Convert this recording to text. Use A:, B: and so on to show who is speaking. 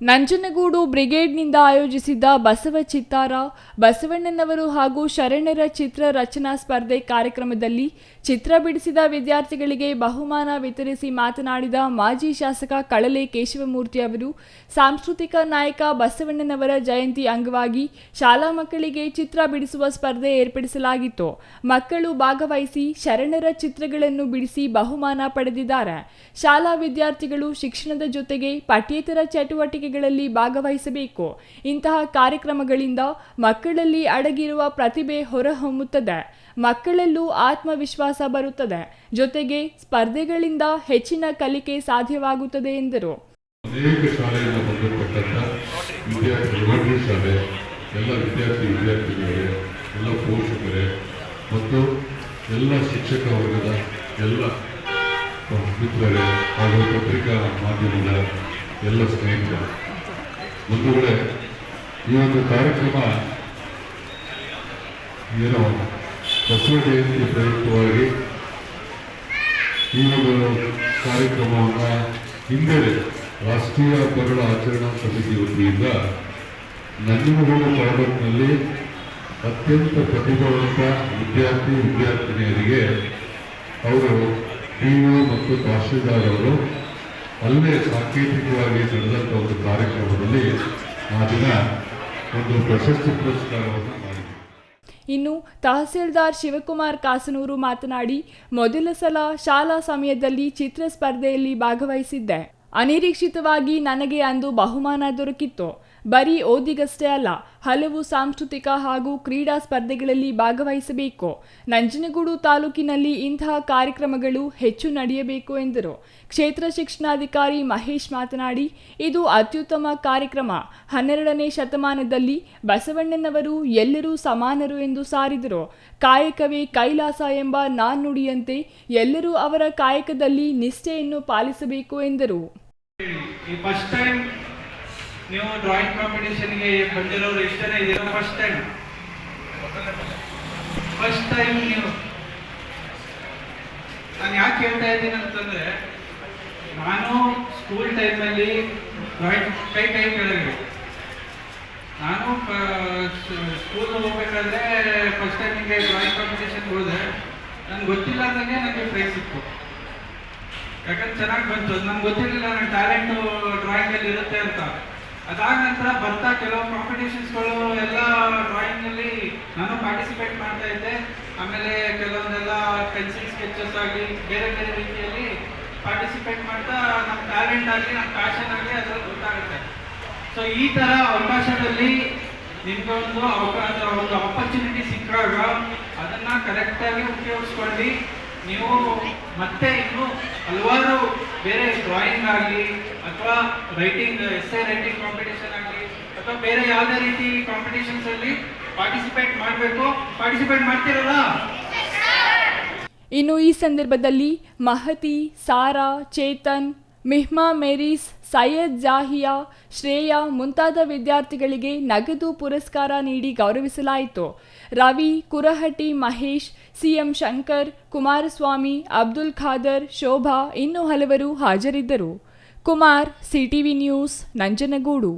A: ನಂಜನಗೂಡು ಬ್ರಿಗೇಡ್ನಿಂದ ಆಯೋಜಿಸಿದ್ದ ಬಸವ ಚಿತ್ತಾರ, ಬಸವಣ್ಣನವರು ಹಾಗೂ ಶರಣರ ಚಿತ್ರ ರಚನಾ ಸ್ಪರ್ಧೆ ಕಾರ್ಯಕ್ರಮದಲ್ಲಿ ಚಿತ್ರ ಬಿಡಿಸಿದ ವಿದ್ಯಾರ್ಥಿಗಳಿಗೆ ಬಹುಮಾನ ವಿತರಿಸಿ ಮಾತನಾಡಿದ ಮಾಜಿ ಶಾಸಕ ಕಳಲೆ ಕೇಶವಮೂರ್ತಿ ಅವರು, ಸಾಂಸ್ಕೃತಿಕ ನಾಯಕ ಬಸವಣ್ಣನವರ ಜಯಂತಿ ಅಂಗವಾಗಿ ಶಾಲಾ ಮಕ್ಕಳಿಗೆ ಚಿತ್ರ ಬಿಡಿಸುವ ಸ್ಪರ್ಧೆ ಏರ್ಪಡಿಸಲಾಗಿತ್ತು. ಮಕ್ಕಳು ಭಾಗವಹಿಸಿ ಶರಣರ ಚಿತ್ರಗಳನ್ನು ಬಿಡಿಸಿ ಬಹುಮಾನ ಪಡೆದಿದ್ದಾರೆ. ಶಾಲಾ ವಿದ್ಯಾರ್ಥಿಗಳು ಶಿಕ್ಷಣದ ಜೊತೆಗೆ ಪಠ್ಯೇತರ ಚಟುವಟಿಕೆಗಳಲ್ಲಿ ಭಾಗವಹಿಸಬೇಕು. ಇಂತಹ ಕಾರ್ಯಕ್ರಮಗಳಿಂದ ಮಕ್ಕಳಲ್ಲಿ ಅಡಗಿರುವ ಪ್ರತಿಭೆ ಹೊರಹೊಮ್ಮುತ್ತದೆ, ಮಕ್ಕಳಲ್ಲೂ ಆತ್ಮವಿಶ್ವಾಸ ಬರುತ್ತದೆ, ಜೊತೆಗೆ ಸ್ಪರ್ಧೆಗಳಿಂದ ಹೆಚ್ಚಿನ ಕಲಿಕೆ ಸಾಧ್ಯವಾಗುತ್ತದೆ ಎಂದರು.
B: ಅನೇಕ ಶಾಲೆಯಿಂದ ಬಂದಿರತಕ್ಕಂಥ ವಿದ್ಯಾರ್ಥಿಗಳು, ಶಾಲೆ ಎಲ್ಲ ವಿದ್ಯಾರ್ಥಿಗಳಿಗೆ, ಎಲ್ಲ ಪೋಷಕರೇ ಮತ್ತು ಎಲ್ಲ ಶಿಕ್ಷಕ ವರ್ಗದ ಎಲ್ಲ ಮಿತ್ರರೇ ಹಾಗೂ ಪತ್ರಿಕಾ ಮಾಧ್ಯಮದ ಎಲ್ಲ ಸ್ನೇಹಿತರು, ಬಂಧುಗಳೇ, ಈ ಒಂದು ಕಾರ್ಯಕ್ರಮ ಏನೋ ಬಸವ ಜಯಂತಿ ಪ್ರಯುಕ್ತವಾಗಿ ಈ ಒಂದು ಕಾರ್ಯಕ್ರಮವನ್ನು ಹಿಂದೆ ರಾಷ್ಟ್ರೀಯ ಹಬ್ಬಗಳ ಆಚರಣಾ ಸಮಿತಿ ವತಿಯಿಂದ ನಂಜನಗೂಡು ತಾಲೂಕಿನಲ್ಲಿ ಅತ್ಯಂತ ಪ್ರತಿಭಾವಂತ ವಿದ್ಯಾರ್ಥಿನಿಯರಿಗೆ ಅವರು ಪಿಯು ಮತ್ತು ತಹಶೀಲ್ದಾರ್ ಅವರು ಅಲ್ಲೇ ಸಾಂಕೇತಿಕವಾಗಿ ನಡೆದಂಥ ಒಂದು ಕಾರ್ಯಕ್ರಮದಲ್ಲಿ ಆ ದಿನ ಒಂದು ಪ್ರಶಸ್ತಿ ಪುರಸ್ಕಾರವನ್ನು ಮಾಡಿದರು.
A: ಇನ್ನು ತಹಸೀಲ್ದಾರ್ ಶಿವಕುಮಾರ್ ಕಾಸನೂರು ಮಾತನಾಡಿ, ಮೊದಲ ಸಲ ಶಾಲಾ ಸಮಯದಲ್ಲಿ ಚಿತ್ರ ಸ್ಪರ್ಧೆಯಲ್ಲಿ ಭಾಗವಹಿಸಿದ್ದೆ. ಅನಿರೀಕ್ಷಿತವಾಗಿ ನನಗೆ ಅಂದು ಬಹುಮಾನ ದೊರಕಿತ್ತು. ಬರೀ ಓದಿಗಷ್ಟೇ ಅಲ್ಲ, ಹಲವು ಸಾಂಸ್ಕೃತಿಕ ಹಾಗೂ ಕ್ರೀಡಾ ಸ್ಪರ್ಧೆಗಳಲ್ಲಿ ಭಾಗವಹಿಸಬೇಕು. ನಂಜನಗೂಡು ತಾಲೂಕಿನಲ್ಲಿ ಇಂತಹ ಕಾರ್ಯಕ್ರಮಗಳು ಹೆಚ್ಚು ನಡೆಯಬೇಕು ಎಂದರು. ಕ್ಷೇತ್ರ ಶಿಕ್ಷಣಾಧಿಕಾರಿ ಮಹೇಶ್ ಮಾತನಾಡಿ, ಇದು ಅತ್ಯುತ್ತಮ ಕಾರ್ಯಕ್ರಮ. 12ನೇ ಶತಮಾನದಲ್ಲಿ ಬಸವಣ್ಣನವರು ಎಲ್ಲರೂ ಸಮಾನರು ಎಂದು ಸಾರಿದರು. ಕಾಯಕವೇ ಕೈಲಾಸ ಎಂಬ ನಾಣ್ಣುಡಿಯಂತೆ ಎಲ್ಲರೂ ಅವರ ಕಾಯಕದಲ್ಲಿ ನಿಷ್ಠೆಯನ್ನು ಪಾಲಿಸಬೇಕು ಎಂದರು.
C: ನೀವು ಡ್ರಾಯಿಂಗ್ ಕಾಂಪಿಟೇಷನ್ಗೆ ಬಂದಿರೋರು ಎಷ್ಟು ಜನ ಇದ್ದೀರಾ? ಫಸ್ಟ್ ಟೈಮ್ ನೀವು. ನಾನು ಯಾಕೆ ಹೇಳ್ತಾ ಇದ್ದೀನಿ ಅಂತಂದ್ರೆ, ನಾನು ಸ್ಕೂಲ್ ಟೈಮಲ್ಲಿ ಡ್ರಾಯಿಂಗ್ ಕೈ ಕೆಳಗೆ, ನಾನು ಸ್ಕೂಲ್ ಹೋಗ್ಬೇಕಾದ್ರೆ ಫಸ್ಟ್ ಟೈಮ್ ಹಿಂಗೆ ಡ್ರಾಯಿಂಗ್ ಕಾಂಪಿಟೇಷನ್ ಹೋದೆ. ನನ್ಗೆ ಗೊತ್ತಿಲ್ಲ ಅಂದಂಗೆ ನನಗೆ ಪ್ರೈಸ್ ಸಿಕ್ತು. ಯಾಕಂದ್ರೆ ಚೆನ್ನಾಗಿ ಬಂತು. ನನ್ಗೆ ಗೊತ್ತಿರಲಿಲ್ಲ ನನ್ನ ಟ್ಯಾಲೆಂಟು ಡ್ರಾಯಿಂಗಲ್ಲಿ ಇರುತ್ತೆ ಅಂತ. ಅದಾದ ನಂತರ ಬರ್ತಾ ಕೆಲವು ಕಾಂಪಿಟೇಷನ್ಸ್ಗಳು ಎಲ್ಲ ಡ್ರಾಯಿಂಗಲ್ಲಿ ನಾನು ಪಾರ್ಟಿಸಿಪೇಟ್ ಮಾಡ್ತಾ ಇದ್ದೆ. ಆಮೇಲೆ ಕೆಲವೊಂದೆಲ್ಲ ಪೆನ್ಸಿಲ್ ಸ್ಕೆಚಸ್ ಆಗಲಿ ಬೇರೆ ಬೇರೆ ರೀತಿಯಲ್ಲಿ ಪಾರ್ಟಿಸಿಪೇಟ್ ಮಾಡ್ತಾ ನಮ್ಮ ಟ್ಯಾಲೆಂಟ್ ಆಗಲಿ ನಮ್ಮ ಪ್ಯಾಷನ್ ಆಗಲಿ ಅದರಲ್ಲಿ ಗೊತ್ತಾಗುತ್ತೆ. ಸೊ ಈ ಥರ ಅವಕಾಶದಲ್ಲಿ ನಿಮಗೆ ಒಂದು ಆಪರ್ಚುನಿಟಿ ಸಿಕ್ಕಾಗ ಅದನ್ನು ಕರೆಕ್ಟಾಗಿ ಉಪಯೋಗಿಸ್ಕೊಂಡು ನೀವು ಮತ್ತೆ ಇನ್ನು ಹಲವಾರು ಬೇರೆ ಡ್ರಾಯಿಂಗ್ ಆಗಲಿ ಅಥವಾ ರೈಟಿಂಗ್, ಎಸ್ಸೆ ರೈಟಿಂಗ್ ಕಾಂಪಿಟೇಷನ್ ಆಗಲಿ ಅಥವಾ ಬೇರೆ ಯಾವುದೇ ರೀತಿ ಕಾಂಪಿಟೇಷನ್ಸ್ ಅಲ್ಲಿ ಪಾರ್ಟಿಸಿಪೇಟ್ ಮಾಡಬೇಕು. ಪಾರ್ಟಿಸಿಪೇಟ್ ಮಾಡ್ತಿರಲ್ಲ?
A: ಇನ್ನು ಈ ಸಂದರ್ಭದಲ್ಲಿ ಮಹತಿ, ಸಾರಾ, ಚೇತನ್, ಮಿಹ್ಮಾ ಮೇರೀಸ್, ಸೈಯದ್ ಜಾಹಿಯಾ, ಶ್ರೇಯಾ ಮುಂತಾದ ವಿದ್ಯಾರ್ಥಿಗಳಿಗೆ ನಗದು ಪುರಸ್ಕಾರ ನೀಡಿ ಗೌರವಿಸಲಾಯಿತು. ರವಿ, ಕುರಹಟ್ಟಿ ಮಹೇಶ್, ಸಿಎಂ ಶಂಕರ್, ಕುಮಾರಸ್ವಾಮಿ, ಅಬ್ದುಲ್ ಖಾದರ್, ಶೋಭಾ ಇನ್ನೂ ಹಲವರು ಹಾಜರಿದ್ದರು. Kumar, CTV news, Nanjangud.